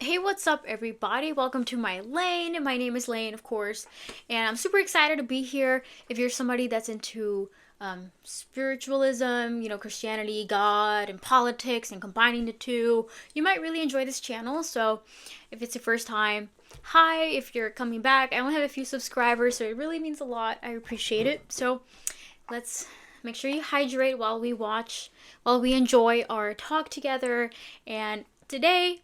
Hey, what's up, everybody? Welcome to my lane. My name is Lane, of course, and I'm super excited to be here. If you're somebody that's into spiritualism, Christianity, God, and politics, and combining the two, you might really enjoy this channel. So, if it's your first time, hi. If you're coming back, I only have a few subscribers, so it really means a lot. I appreciate it. So, let's make sure you hydrate while we enjoy our talk together. And today,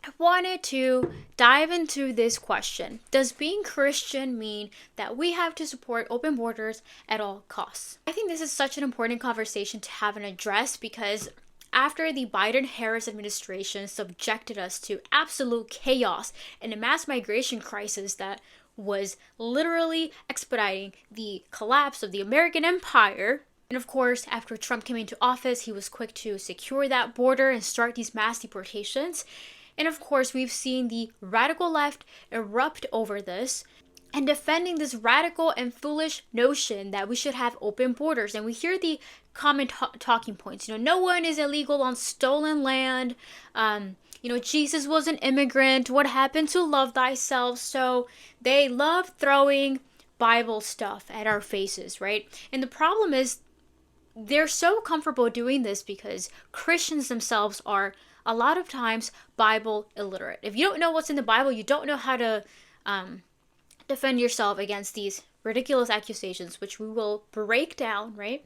I wanted to dive into this question. Does being Christian mean that we have to support open borders at all costs? I think this is such an important conversation to have and address because after the Biden-Harris administration subjected us to absolute chaos and a mass migration crisis that was literally expediting the collapse of the American empire. And of course, after Trump came into office, he was quick to secure that border and start these mass deportations. And of course, we've seen the radical left erupt over this and defending this radical and foolish notion that we should have open borders. And we hear the common talking points. No one is illegal on stolen land. Jesus was an immigrant. What happened to love thyself? So they love throwing Bible stuff at our faces, right? And the problem is they're so comfortable doing this because Christians themselves are a lot of times Bible illiterate. If you don't know what's in the Bible, you don't know how to defend yourself against these ridiculous accusations, which we will break down, right?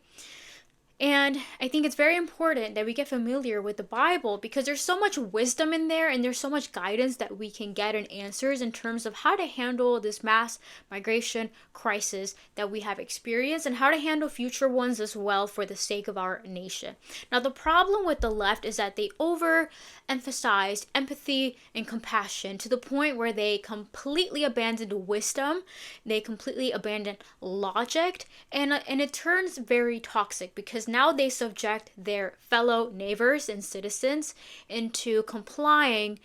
And I think it's very important that we get familiar with the Bible because there's so much wisdom in there and there's so much guidance that we can get and answers in terms of how to handle this mass migration crisis that we have experienced and how to handle future ones as well for the sake of our nation. Now, the problem with the left is that they overemphasized empathy and compassion to the point where they completely abandoned wisdom, they completely abandoned logic, and it turns very toxic because now they subject their fellow neighbors and citizens into complying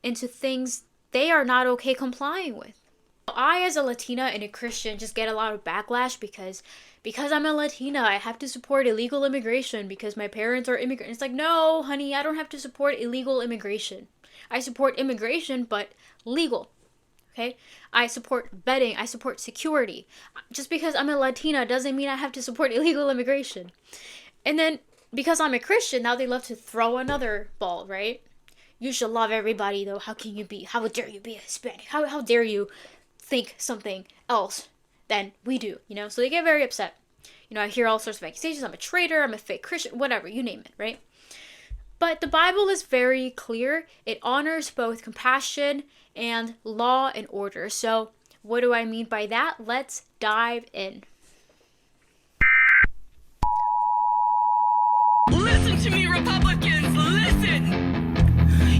into things they are not okay complying with. I, as a Latina and a Christian, just get a lot of backlash because I'm a Latina, I have to support illegal immigration because my parents are immigrants. It's like, no, honey, I don't have to support illegal immigration. I support immigration, but legal. Okay? I support vetting. I support security. Just because I'm a Latina doesn't mean I have to support illegal immigration. And then because I'm a Christian, now they love to throw another ball, right? You should love everybody, though. How dare you be a Hispanic? How dare you think something else than we do, So they get very upset. I hear all sorts of accusations. I'm a traitor. I'm a fake Christian. Whatever, you name it, right? But the Bible is very clear. It honors both compassion and law and order. So what do I mean by that? Let's dive in. Listen to me, Republicans, listen!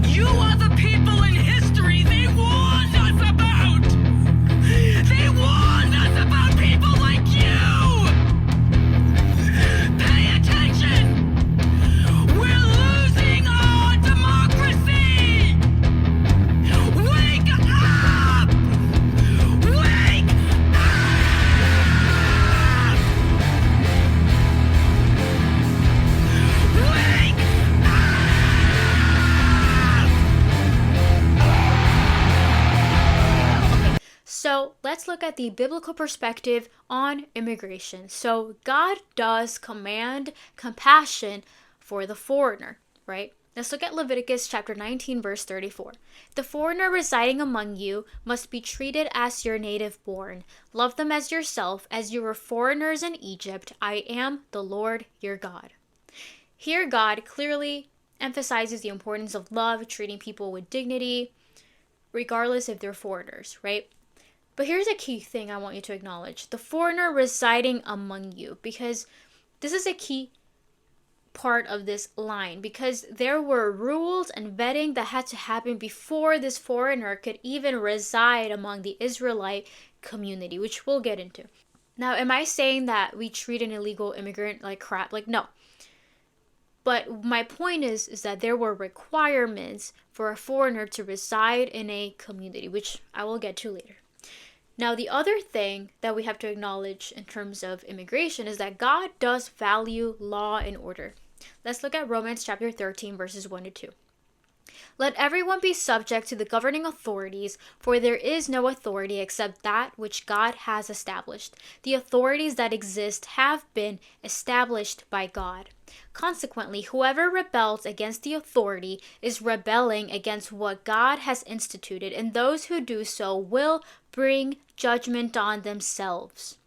You are the people in history they warned us about! They warned us about people like you! Pay attention! We're losing our democracy! Wake up! Wake up! Wake up! So let's look at the biblical perspective on immigration. So God does command compassion for the foreigner, right? Let's look at Leviticus chapter 19, verse 34. The foreigner residing among you must be treated as your native born. Love them as yourself, as you were foreigners in Egypt. I am the Lord your God. Here, God clearly emphasizes the importance of love, treating people with dignity, regardless if they're foreigners, right? But here's a key thing I want you to acknowledge. The foreigner residing among you, because this is a key part of this line, because there were rules and vetting that had to happen before this foreigner could even reside among the Israelite community, which we'll get into. Now, am I saying that we treat an illegal immigrant like crap? Like, no. But my point is that there were requirements for a foreigner to reside in a community, which I will get to later. Now, the other thing that we have to acknowledge in terms of immigration is that God does value law and order. Let's look at Romans chapter 13, verses 1 to 2. Let everyone be subject to the governing authorities, for there is no authority except that which God has established. The authorities that exist have been established by God. Consequently, whoever rebels against the authority is rebelling against what God has instituted, and those who do so will bring judgment on themselves.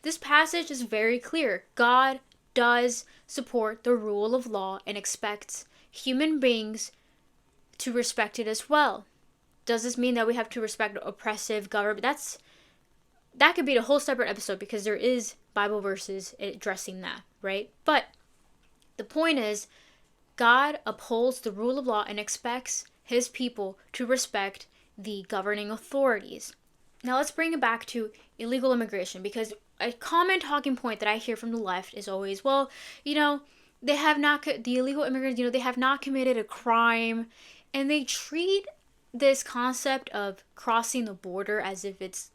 This passage is very clear. God does support the rule of law and expects human beings to respect it as well. Does this mean that we have to respect oppressive government? That could be a whole separate episode, because there is Bible verses addressing that, right? But the point is, God upholds the rule of law and expects his people to respect the governing authorities. Now let's bring it back to illegal immigration, because a common talking point that I hear from the left is always, well, the illegal immigrants, they have not committed a crime. And they treat this concept of crossing the border as if it's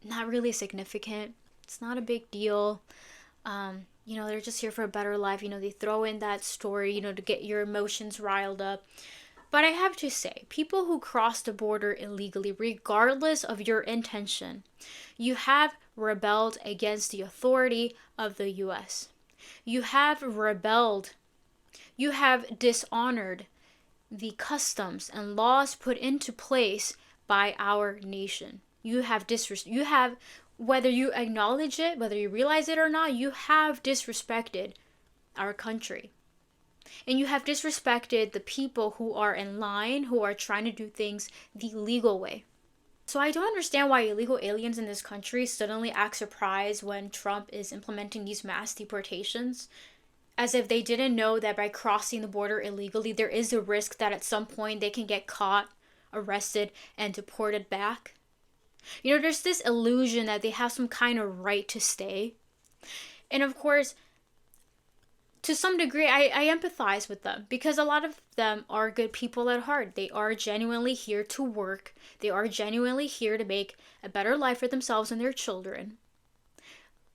not really significant. It's not a big deal. They're just here for a better life. They throw in that story, to get your emotions riled up. But I have to say, people who cross the border illegally, regardless of your intention, you have rebelled against the authority of the U.S. You have rebelled. You have dishonored the customs and laws put into place by our nation. You have whether you acknowledge it, whether you realize it or not, you have disrespected our country. And you have disrespected the people who are in line, who are trying to do things the legal way. So I don't understand why illegal aliens in this country suddenly act surprised when Trump is implementing these mass deportations, as if they didn't know that by crossing the border illegally, there is a risk that at some point they can get caught, arrested, and deported back. There's this illusion that they have some kind of right to stay. And of course, to some degree, I empathize with them, because a lot of them are good people at heart. They are genuinely here to work. They are genuinely here to make a better life for themselves and their children.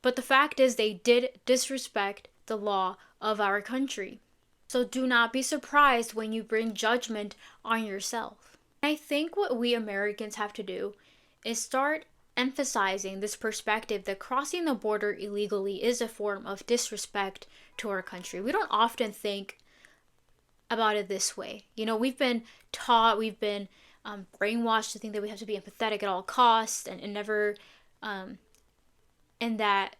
But the fact is, they did disrespect the law of our country. So do not be surprised when you bring judgment on yourself. I think what we Americans have to do is start emphasizing this perspective that crossing the border illegally is a form of disrespect to our country. We don't often think about it this way. We've been taught, we've been brainwashed to think that we have to be empathetic at all costs, and never, and that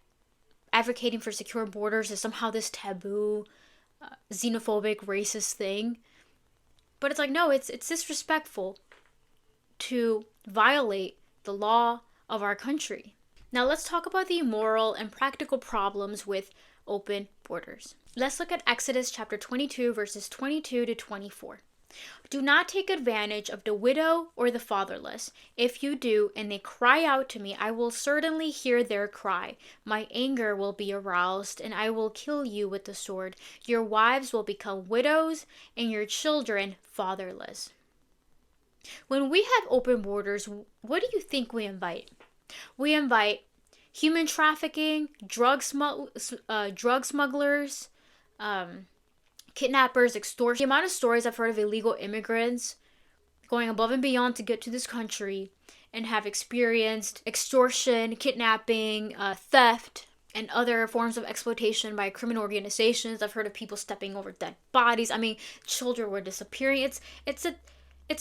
advocating for secure borders is somehow this taboo, xenophobic, racist thing. But it's like, no, it's disrespectful to violate the law of our country. Now let's talk about the moral and practical problems with open borders. Let's look at Exodus chapter 22, verses 22 to 24. Do not take advantage of the widow or the fatherless. If you do, and they cry out to me, I will certainly hear their cry. My anger will be aroused, and I will kill you with the sword. Your wives will become widows, and your children fatherless. When we have open borders, what do you think we invite? We invite human trafficking, drug smugglers, kidnappers, extortion. The amount of stories I've heard of illegal immigrants going above and beyond to get to this country and have experienced extortion, kidnapping, theft, and other forms of exploitation by criminal organizations. I've heard of people stepping over dead bodies. Children were disappearing. It's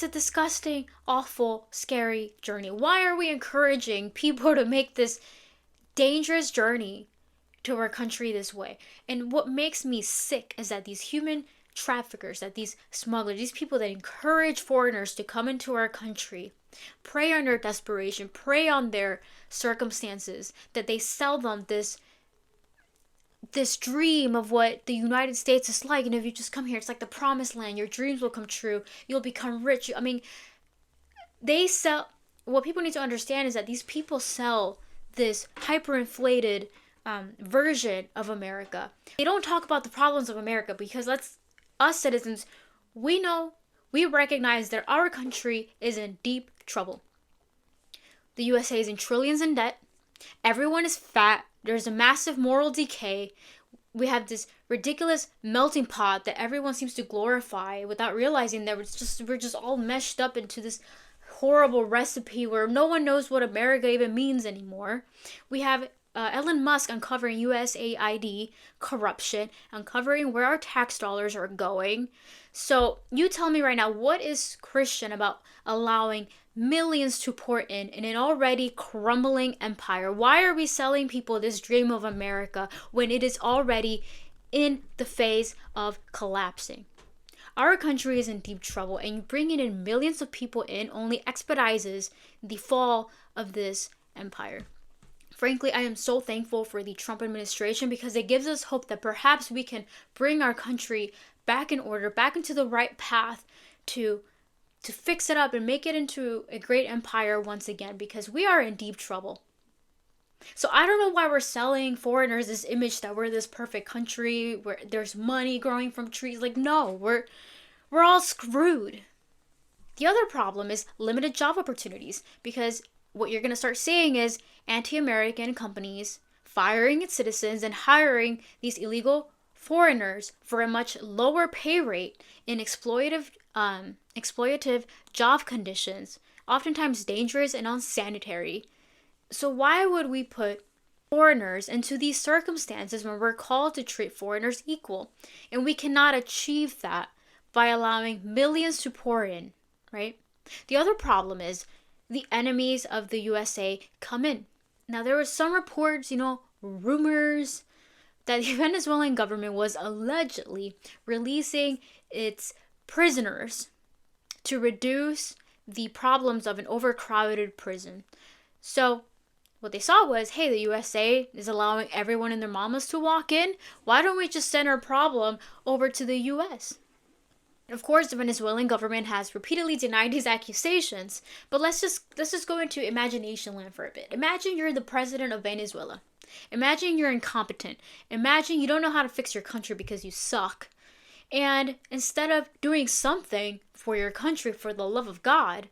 a disgusting, awful, scary journey. Why are we encouraging people to make this dangerous journey to our country this way? And what makes me sick is that these human traffickers, that these smugglers, these people that encourage foreigners to come into our country, prey on their desperation, prey on their circumstances, that they sell them this dream of what the United States is like. And if you just come here, it's like the promised land. Your dreams will come true. You'll become rich. They sell. What people need to understand is that these people sell this hyperinflated version of America. They don't talk about the problems of America, because us citizens, we recognize that our country is in deep trouble. The USA is in trillions in debt. Everyone is fat. There's a massive moral decay. we have this ridiculous melting pot that everyone seems to glorify without realizing that we're just all meshed up into this horrible recipe where no one knows what America even means anymore. We have Elon Musk uncovering USAID corruption, uncovering where our tax dollars are going. So you tell me right now, what is Christian about allowing millions to pour in an already crumbling empire? Why are we selling people this dream of America when it is already in the phase of collapsing? Our country is in deep trouble, and bringing in millions of people in only expedites the fall of this empire. Frankly, I am so thankful for the Trump administration because it gives us hope that perhaps we can bring our country back in order, back into the right path to fix it up and make it into a great empire once again, because we are in deep trouble. So I don't know why we're selling foreigners this image that we're this perfect country where there's money growing from trees. Like, no, we're all screwed. The other problem is limited job opportunities, because what you're going to start seeing is anti-American companies firing its citizens and hiring these illegal foreigners for a much lower pay rate in exploitative job conditions, oftentimes dangerous and unsanitary. So why would we put foreigners into these circumstances when we're called to treat foreigners equal? And we cannot achieve that by allowing millions to pour in, right? The other problem is the enemies of the USA come in. Now, there were some reports, rumors that the Venezuelan government was allegedly releasing its prisoners to reduce the problems of an overcrowded prison. So what they saw was, hey, the USA is allowing everyone and their mamas to walk in. Why don't we just send our problem over to the US? Of course, the Venezuelan government has repeatedly denied these accusations, but let's just go into imagination land for a bit. Imagine you're the president of Venezuela. Imagine you're incompetent. Imagine you don't know how to fix your country because you suck. And instead of doing something for your country for the love of God,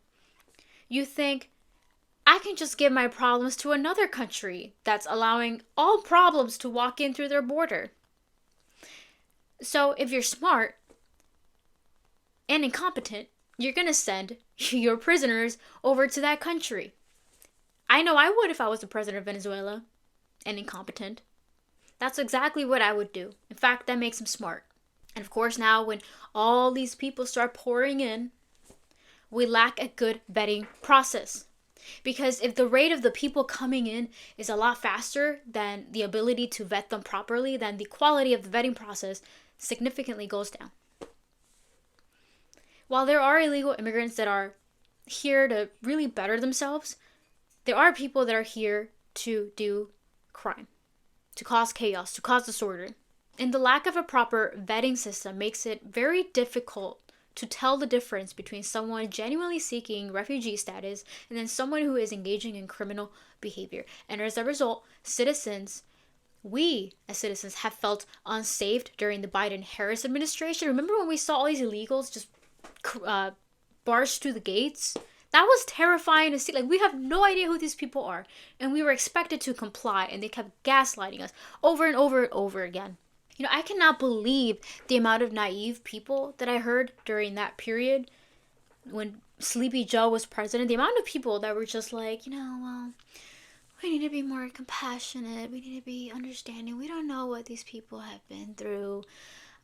you think, I can just give my problems to another country that's allowing all problems to walk in through their border. So if you're smart and incompetent, you're going to send your prisoners over to that country. I know I would if I was the president of Venezuela and incompetent. That's exactly what I would do. In fact, that makes him smart. And of course, now when all these people start pouring in, we lack a good vetting process. Because if the rate of the people coming in is a lot faster than the ability to vet them properly, then the quality of the vetting process significantly goes down. While there are illegal immigrants that are here to really better themselves, there are people that are here to do crime, to cause chaos, to cause disorder. And the lack of a proper vetting system makes it very difficult to tell the difference between someone genuinely seeking refugee status and then someone who is engaging in criminal behavior. And as a result, we as citizens have felt unsafe during the Biden-Harris administration. Remember when we saw all these illegals just barge through the gates? That was terrifying to see. Like, we have no idea who these people are, and we were expected to comply, and they kept gaslighting us over and over and over again. I cannot believe the amount of naive people that I heard during that period when Sleepy Joe was president. The amount of people that were just like, well, we need to be more compassionate. We need to be understanding. We don't know what these people have been through.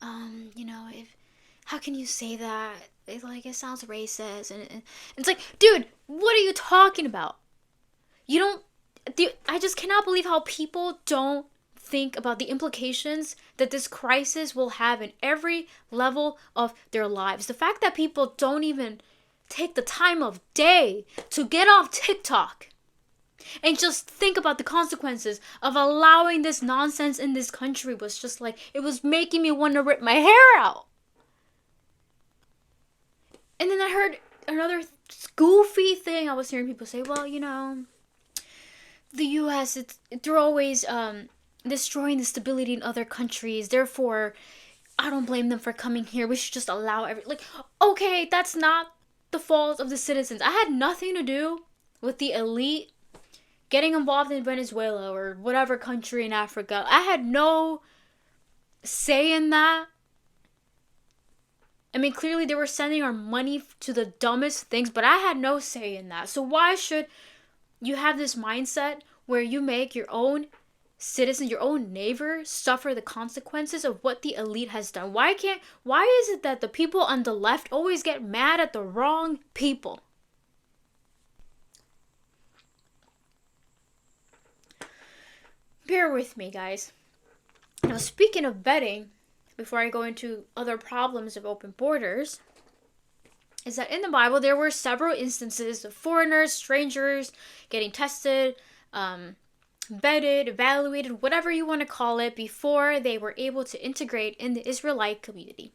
How can you say that? It sounds racist. And it's like, dude, what are you talking about? I just cannot believe how people don't think about the implications that this crisis will have in every level of their lives. The fact that people don't even take the time of day to get off TikTok and just think about the consequences of allowing this nonsense in this country was just like, it was making me want to rip my hair out. And then I heard another goofy thing. I was hearing people say, well, the US, they're always destroying the stability in other countries. Therefore, I don't blame them for coming here. We should just allow okay, that's not the fault of the citizens. I had nothing to do with the elite getting involved in Venezuela or whatever country in Africa. I had no say in that? I mean, clearly they were sending our money to the dumbest things, but I had no say in that. So why should you have this mindset where you make your own citizen, your own neighbor, suffer the consequences of what the elite has done? Why is it that the people on the left always get mad at the wrong people? Bear with me, guys. Now, speaking of vetting, before I go into other problems of open borders, is that in the Bible there were several instances of foreigners, strangers getting tested, vetted, evaluated, whatever you want to call it, before they were able to integrate in the Israelite community.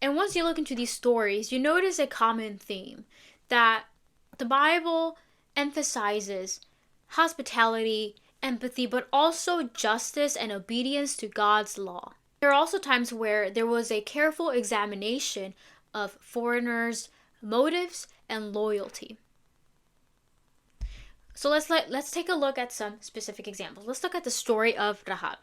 And once you look into these stories, you notice a common theme that the Bible emphasizes hospitality, empathy, but also justice and obedience to God's law. There are also times where there was a careful examination of foreigners' motives and loyalty. So let's take a look at some specific examples. Let's look at the story of Rahab.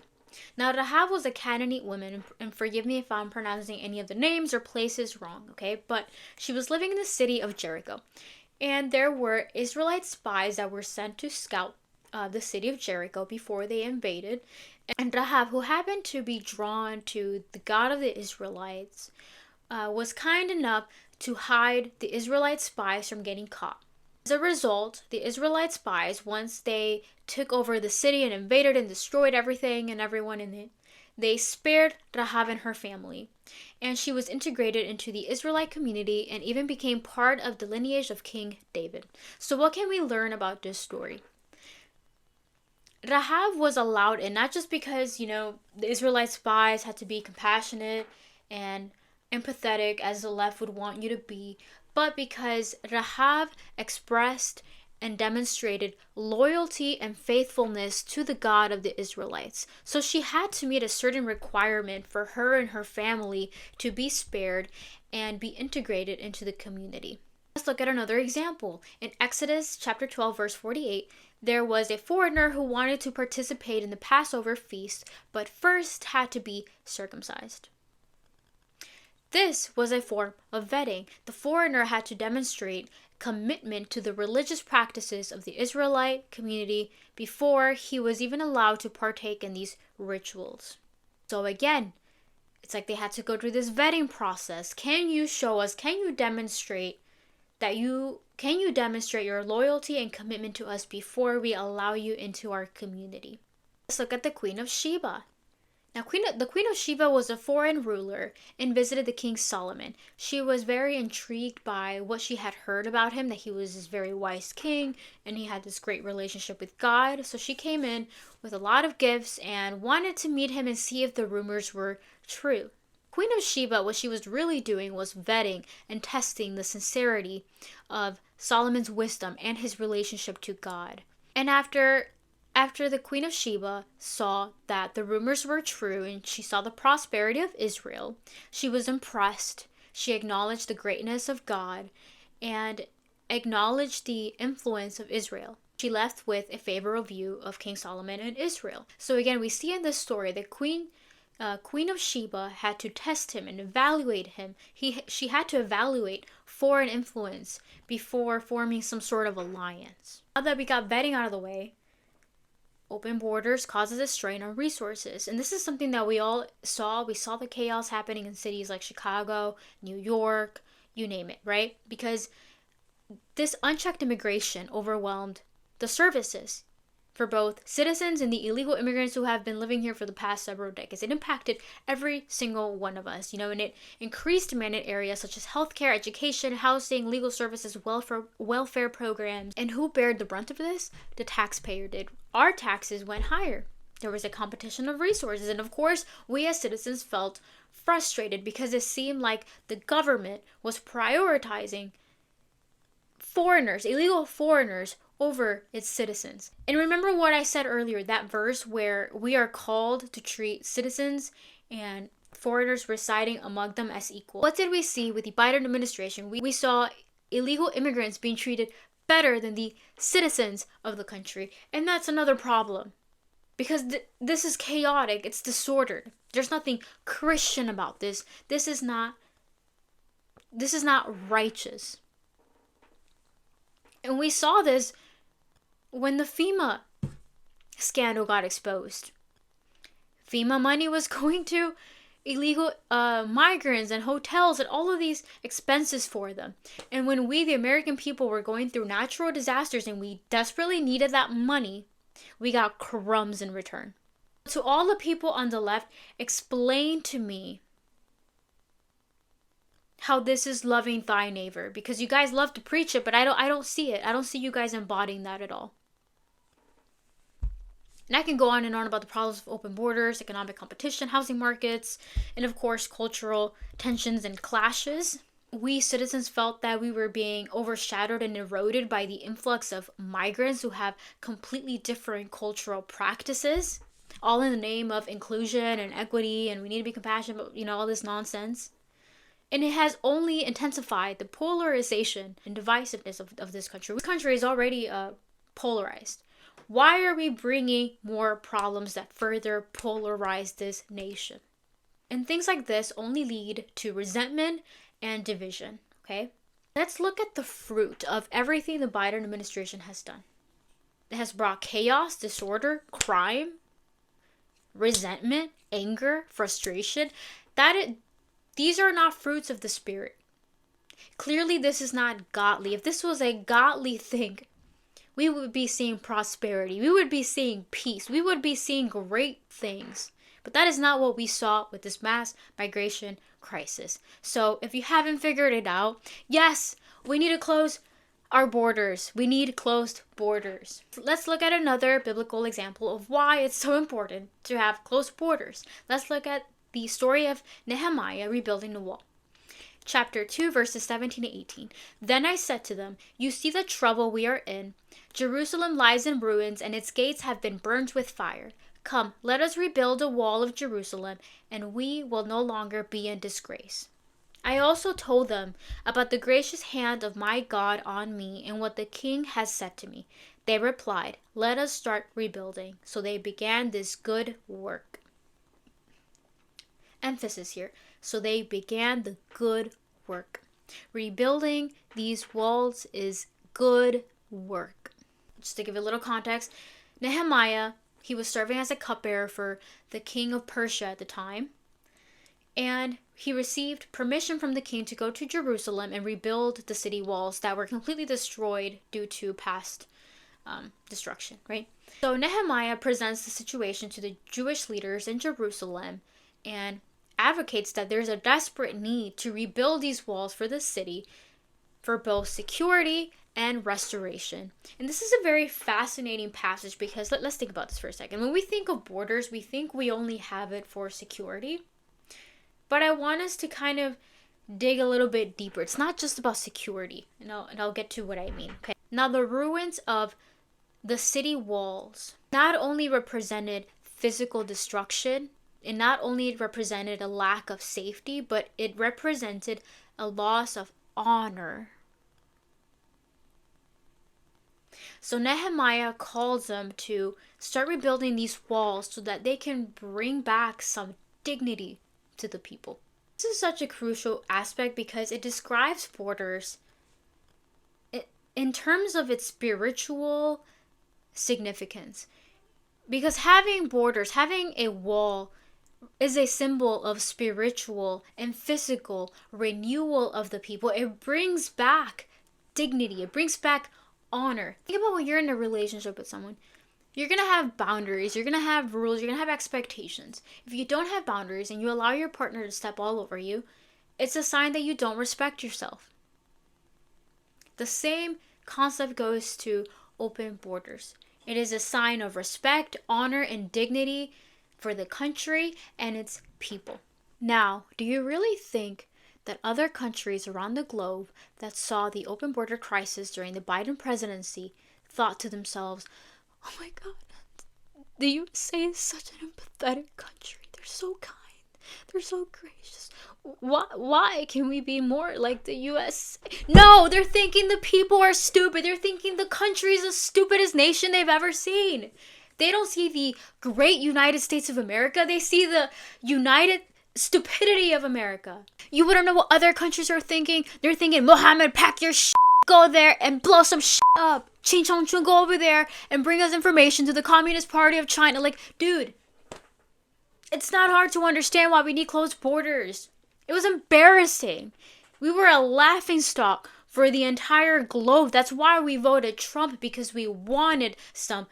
Now, Rahab was a Canaanite woman, and forgive me if I'm pronouncing any of the names or places wrong, okay? But she was living in the city of Jericho. And there were Israelite spies that were sent to scout the city of Jericho before they invaded. And Rahab, who happened to be drawn to the God of the Israelites, was kind enough to hide the Israelite spies from getting caught. As a result, the Israelite spies, once they took over the city and invaded and destroyed everything and everyone in it, they spared Rahab and her family, and she was integrated into the Israelite community and even became part of the lineage of King David. So what can we learn about this story? Rahab was allowed in not just because, the Israelite spies had to be compassionate and empathetic as the left would want you to be, but because Rahab expressed and demonstrated loyalty and faithfulness to the God of the Israelites. So she had to meet a certain requirement for her and her family to be spared and be integrated into the community. Let's look at another example. In Exodus chapter 12, verse 48, there was a foreigner who wanted to participate in the Passover feast, but first had to be circumcised. This was a form of vetting. The foreigner had to demonstrate commitment to the religious practices of the Israelite community before he was even allowed to partake in these rituals. So again, it's like they had to go through this vetting process. Can you demonstrate your loyalty and commitment to us before we allow you into our community? Let's look at the Queen of Sheba. Now, the Queen of Sheba was a foreign ruler and visited the King Solomon. She was very intrigued by what she had heard about him, that he was this very wise king and he had this great relationship with God. So she came in with a lot of gifts and wanted to meet him and see if the rumors were true. Queen of Sheba, what she was really doing was vetting and testing the sincerity of Solomon's wisdom and his relationship to God. And after the Queen of Sheba saw that the rumors were true and she saw the prosperity of Israel, she was impressed. She acknowledged the greatness of God and acknowledged the influence of Israel. She left with a favorable view of King Solomon and Israel. So again, we see in this story the Queen of Sheba had to test him and evaluate him. She had to evaluate foreign influence before forming some sort of alliance. Now that we got vetting out of the way, open borders causes a strain on resources. And this is something that we all saw. We saw the chaos happening in cities like Chicago, New York, you name it, right? Because this unchecked immigration overwhelmed the services for both citizens and the illegal immigrants who have been living here for the past several decades. It impacted every single one of us, and it increased demand in areas such as healthcare, education, housing, legal services, welfare programs. And who bared the brunt of this? The taxpayer did. Our taxes went higher. There was a competition of resources, and of course, we as citizens felt frustrated because it seemed like the government was prioritizing illegal foreigners, over its citizens. And remember what I said earlier, that verse where we are called to treat citizens and foreigners residing among them as equal. What did we see with the Biden administration? We saw illegal immigrants being treated better than the citizens of the country. And that's another problem. Because this is chaotic. It's disordered. There's nothing Christian about this. This is not righteous. And we saw this when the FEMA scandal got exposed. FEMA money was going to illegal migrants and hotels and all of these expenses for them. And when we, the American people, were going through natural disasters and we desperately needed that money, we got crumbs in return. To all the people on the left, explain to me how this is loving thy neighbor, because you guys love to preach it, but I don't see it. I don't see you guys embodying that at all. And I can go on and on about the problems of open borders, economic competition, housing markets, and of course, cultural tensions and clashes. We citizens felt that we were being overshadowed and eroded by the influx of migrants who have completely different cultural practices, all in the name of inclusion and equity, and we need to be compassionate, but all this nonsense. And it has only intensified the polarization and divisiveness of this country. This country is already polarized. Why are we bringing more problems that further polarize this nation? And things like this only lead to resentment and division, okay? Let's look at the fruit of everything the Biden administration has done. It has brought chaos, disorder, crime, resentment, anger, frustration. These are not fruits of the Spirit. Clearly, this is not godly. If this was a godly thing, we would be seeing prosperity. We would be seeing peace. We would be seeing great things. But that is not what we saw with this mass migration crisis. So if you haven't figured it out, yes, we need to close our borders. We need closed borders. Let's look at another biblical example of why it's so important to have closed borders. Let's look at the story of Nehemiah rebuilding the wall. Chapter 2, verses 17 to 18. Then I said to them, you see the trouble we are in. Jerusalem lies in ruins, and its gates have been burned with fire. Come, let us rebuild a wall of Jerusalem, and we will no longer be in disgrace. I also told them about the gracious hand of my God on me and what the king has said to me. They replied, let us start rebuilding. So they began this good work. Emphasis here. So they began the good work. Rebuilding these walls is good work. Just to give a little context, Nehemiah, he was serving as a cupbearer for the king of Persia at the time. And he received permission from the king to go to Jerusalem and rebuild the city walls that were completely destroyed due to past destruction, right? So Nehemiah presents the situation to the Jewish leaders in Jerusalem and advocates that there's a desperate need to rebuild these walls for the city for both security and restoration. And this is a very fascinating passage because let's think about this for a second. When we think of borders, we think we only have it for security. But I want us to kind of dig a little bit deeper. It's not just about security, and I'll get to what I mean. Okay. Now, the ruins of the city walls not only represented physical destruction, it not only represented a lack of safety, but it represented a loss of honor. So Nehemiah calls them to start rebuilding these walls so that they can bring back some dignity to the people. This is such a crucial aspect because it describes borders in terms of its spiritual significance. Because having borders, having a wall, is a symbol of spiritual and physical renewal of the people. It brings back dignity. It brings back honor. Think about when you're in a relationship with someone. You're going to have boundaries. You're going to have rules. You're going to have expectations. If you don't have boundaries and you allow your partner to step all over you, it's a sign that you don't respect yourself. The same concept goes to open borders. It is a sign of respect, honor, and dignity for the country and its people. Now, do you really think that other countries around the globe that saw the open border crisis during the Biden presidency thought to themselves, oh my God, the USA is such an empathetic country. They're so kind. They're so gracious. Why can we be more like the USA? No, they're thinking the people are stupid. They're thinking the country is the stupidest nation they've ever seen. They don't see the great United States of America. They see the united stupidity of America. You wouldn't know what other countries are thinking. They're thinking, Mohammed, pack your shit, go there and blow some shit up. Qin Chongchun, go over there and bring us information to the Communist Party of China. Like, dude, it's not hard to understand why we need closed borders. It was embarrassing. We were a laughingstock for the entire globe. That's why we voted Trump, because we wanted some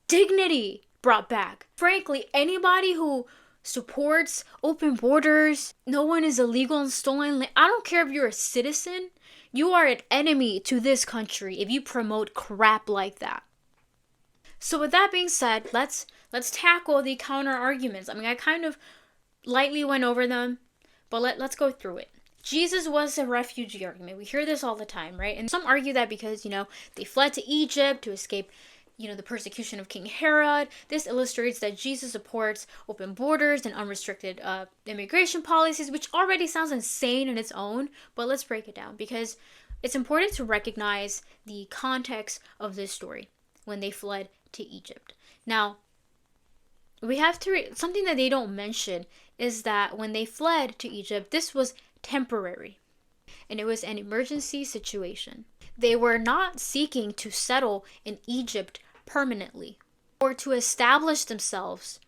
dignity brought back. Frankly, anybody who supports open borders, no one is illegal and stolen land. I don't care if you're a citizen. You are an enemy to this country if you promote crap like that. So with that being said, let's tackle the counter arguments. I mean, I kind of lightly went over them, but let's go through it. Jesus was a refugee argument. We hear this all the time, right? And some argue that because, they fled to Egypt to escape, the persecution of King Herod. This illustrates that Jesus supports open borders and unrestricted immigration policies, which already sounds insane in its own, but let's break it down because it's important to recognize the context of this story when they fled to Egypt. Now, we have to something that they don't mention is that when they fled to Egypt, this was temporary, and it was an emergency situation. They were not seeking to settle in Egypt permanently or to establish themselves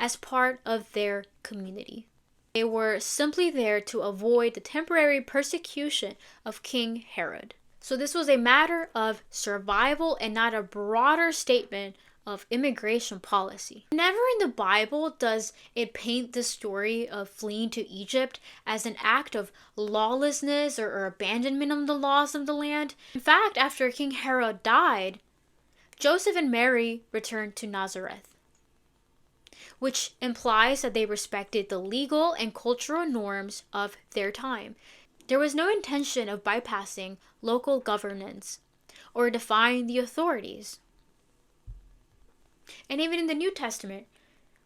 as part of their community. They were simply there to avoid the temporary persecution of King Herod. So this was a matter of survival and not a broader statement of immigration policy. Never in the Bible does it paint the story of fleeing to Egypt as an act of lawlessness or abandonment of the laws of the land. In fact, after King Herod died, Joseph and Mary returned to Nazareth, which implies that they respected the legal and cultural norms of their time. There was no intention of bypassing local governance or defying the authorities. And even in the New Testament,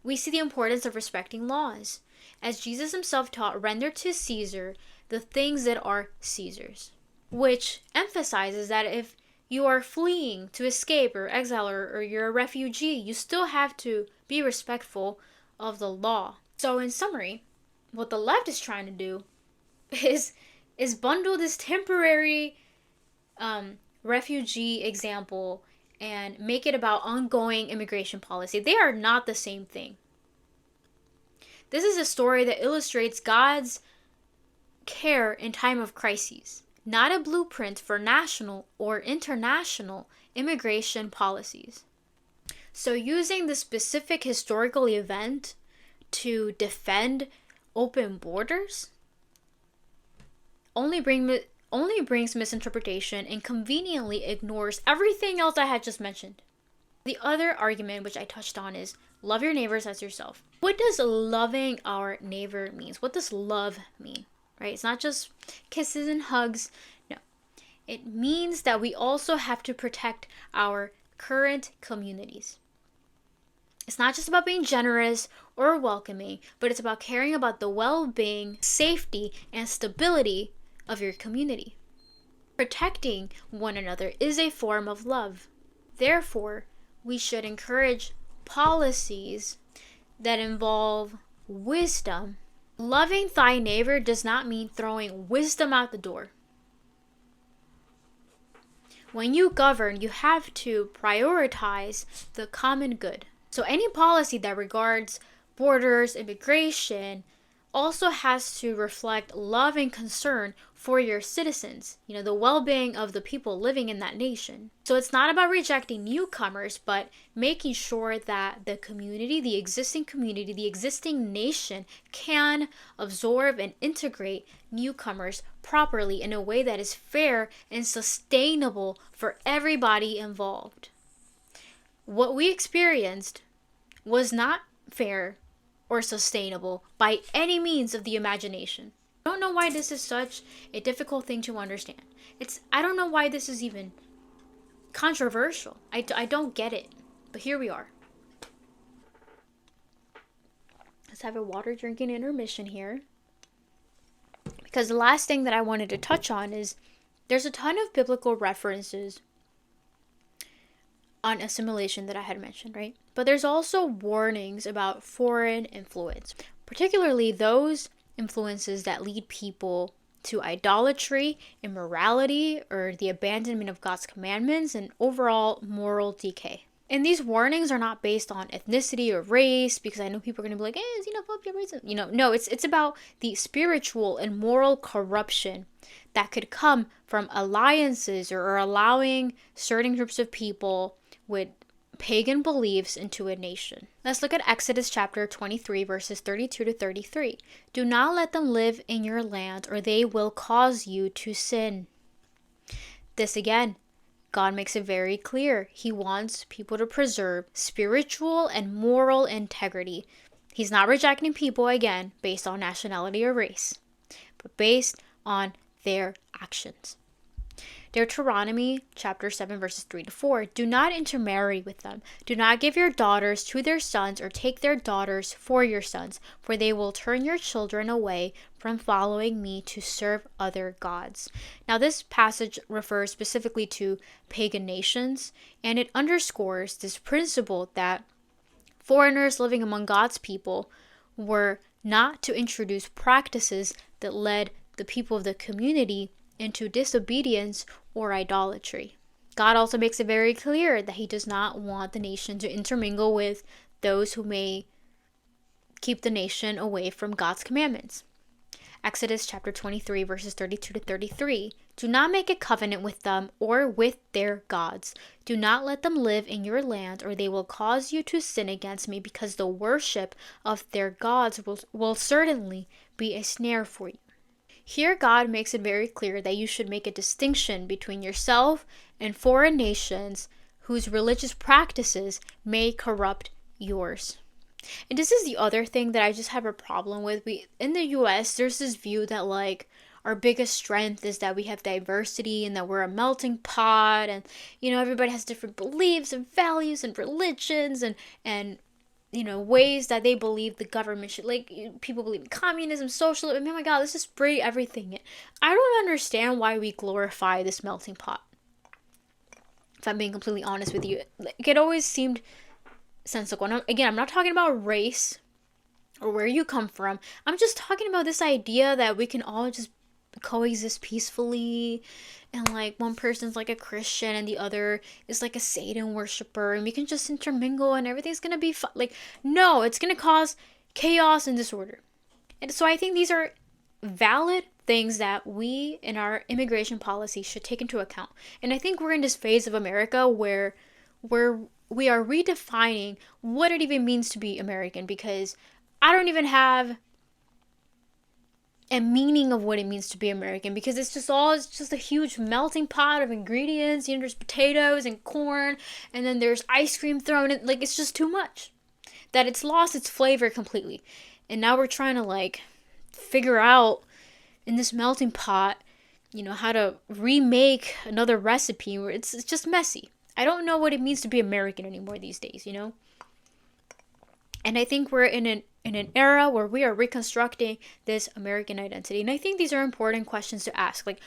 we see the importance of respecting laws. As Jesus himself taught, render to Caesar the things that are Caesar's, which emphasizes that if you are fleeing to escape or exile or you're a refugee, you still have to be respectful of the law. So in summary, what the left is trying to do is bundle this temporary refugee example and make it about ongoing immigration policy. They are not the same thing. This is a story that illustrates God's care in time of crises, not a blueprint for national or international immigration policies. So using the specific historical event to defend open borders only brings misinterpretation and conveniently ignores everything else I had just mentioned. The other argument, which I touched on, is love your neighbors as yourself. What does loving our neighbor mean? What does love mean? Right? It's not just kisses and hugs. No. It means that we also have to protect our current communities. It's not just about being generous or welcoming, but it's about caring about the well-being, safety, and stability of your community. Protecting one another is a form of love. Therefore, we should encourage policies that involve wisdom. Loving thy neighbor does not mean throwing wisdom out the door. When you govern, you have to prioritize the common good. So any policy that regards borders, immigration, also has to reflect love and concern for your citizens, the well-being of the people living in that nation. So it's not about rejecting newcomers, but making sure that the community, the existing nation can absorb and integrate newcomers properly in a way that is fair and sustainable for everybody involved. What we experienced was not fair or sustainable by any means of the imagination. I don't know why this is such a difficult thing to understand. I don't know why this is even controversial. I don't get it, but here we are. Let's have a water drinking intermission here. Because the last thing that I wanted to touch on is there's a ton of biblical references on assimilation that I had mentioned, right? But there's also warnings about foreign influence, particularly those influences that lead people to idolatry, immorality, or the abandonment of God's commandments, and overall moral decay. And these warnings are not based on ethnicity or race, because I know people are going to be like, xenophobia, racism. No, it's about the spiritual and moral corruption that could come from alliances or allowing certain groups of people with pagan beliefs into a nation. Let's look at Exodus chapter 23, verses 32 to 33. Do not let them live in your land, or they will cause you to sin. This again, God makes it very clear. He wants people to preserve spiritual and moral integrity. He's not rejecting people, again, based on nationality or race, but based on their actions. Deuteronomy chapter 7 verses 3 to 4. Do not intermarry with them. Do not give your daughters to their sons or take their daughters for your sons, for they will turn your children away from following me to serve other gods. Now this passage refers specifically to pagan nations, and it underscores this principle that foreigners living among God's people were not to introduce practices that led the people of the community into disobedience or idolatry. God also makes it very clear that he does not want the nation to intermingle with those who may keep the nation away from God's commandments. Exodus chapter 23 verses 32 to 33. Do not make a covenant with them or with their gods. Do not let them live in your land, or they will cause you to sin against me, because the worship of their gods will certainly be a snare for you. Here, God makes it very clear that you should make a distinction between yourself and foreign nations whose religious practices may corrupt yours. And this is the other thing that I just have a problem with. In the US, there's this view that like our biggest strength is that we have diversity and that we're a melting pot, and everybody has different beliefs and values and religions and ways that they believe the government should, like, people believe in communism, socialism. Oh my God, let's just bring everything in. I don't understand why we glorify this melting pot. If I'm being completely honest with you, it always seemed sensical. And again, I'm not talking about race or where you come from. I'm just talking about this idea that we can all just coexist peacefully, and like one person's like a Christian and the other is like a Satan worshiper, and we can just intermingle and everything's gonna be fun. Like, no, it's gonna cause chaos and disorder. And so I think these are valid things that we in our immigration policy should take into account. And I think we're in this phase of America where we are redefining what it even means to be American, because I don't even have a meaning of what it means to be American, because it's just a huge melting pot of ingredients. There's potatoes and corn, and then there's ice cream thrown in. Like, it's just too much, that it's lost its flavor completely. And now we're trying to like figure out in this melting pot, how to remake another recipe where it's just messy. I don't know what it means to be American anymore these days, And I think we're in an era where we are reconstructing this American identity. And I think these are important questions to ask. Like,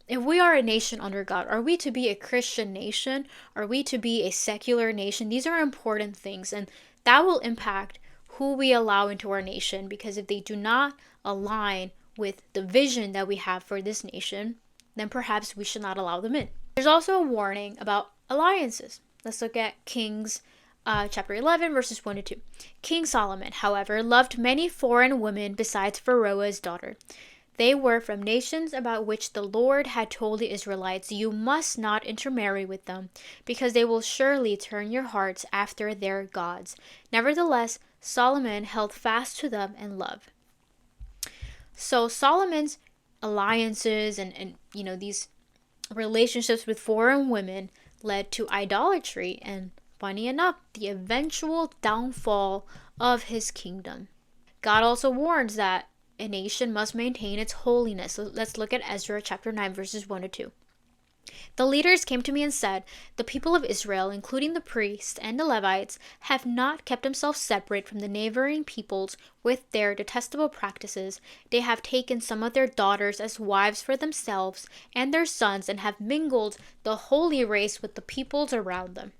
if we are a nation under God, are we to be a Christian nation? Are we to be a secular nation? These are important things, and that will impact who we allow into our nation, because if they do not align with the vision that we have for this nation, then perhaps we should not allow them in. There's also a warning about alliances. Let's look at Kings chapter 11, verses 1 to 2. King Solomon, however, loved many foreign women besides Pharaoh's daughter. They were from nations about which the Lord had told the Israelites, "You must not intermarry with them, because they will surely turn your hearts after their gods." Nevertheless, Solomon held fast to them in love. So Solomon's alliances and these relationships with foreign women led to idolatry and, funny enough, the eventual downfall of his kingdom. God also warns that a nation must maintain its holiness. So let's look at Ezra chapter 9, verses 1 to 2. The leaders came to me and said, "The people of Israel, including the priests and the Levites, have not kept themselves separate from the neighboring peoples with their detestable practices. They have taken some of their daughters as wives for themselves and their sons, and have mingled the holy race with the peoples around them."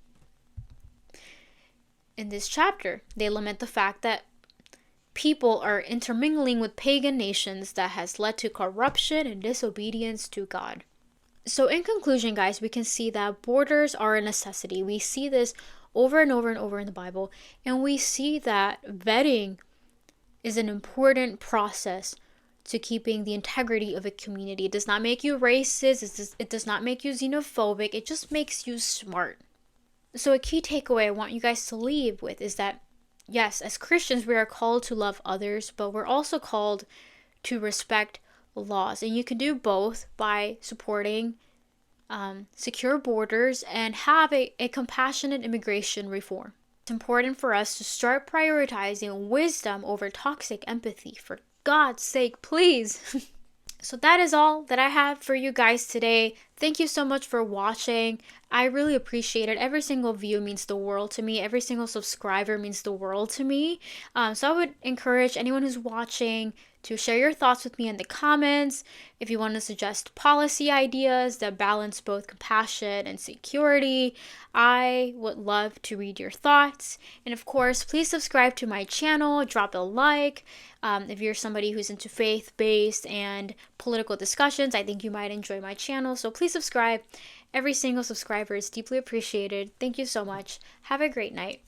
in this chapter. They lament the fact that people are intermingling with pagan nations that has led to corruption and disobedience to God. So in conclusion, guys, we can see that borders are a necessity. We see this over and over and over in the Bible, and we see that vetting is an important process to keeping the integrity of a community. It does not make you racist. It does not make you xenophobic. It just makes you smart. So a key takeaway I want you guys to leave with is that, yes, as Christians, we are called to love others, but we're also called to respect laws. And you can do both by supporting secure borders and have a compassionate immigration reform. It's important for us to start prioritizing wisdom over toxic empathy. For God's sake, please. So that is all that I have for you guys today. Thank you so much for watching. I really appreciate it. Every single view means the world to me. Every single subscriber means the world to me. So I would encourage anyone who's watching to share your thoughts with me in the comments. If you want to suggest policy ideas that balance both compassion and security, I would love to read your thoughts. And of course, please subscribe to my channel, drop a like. If you're somebody who's into faith-based and political discussions, I think you might enjoy my channel. So please subscribe. Every single subscriber is deeply appreciated. Thank you so much. Have a great night.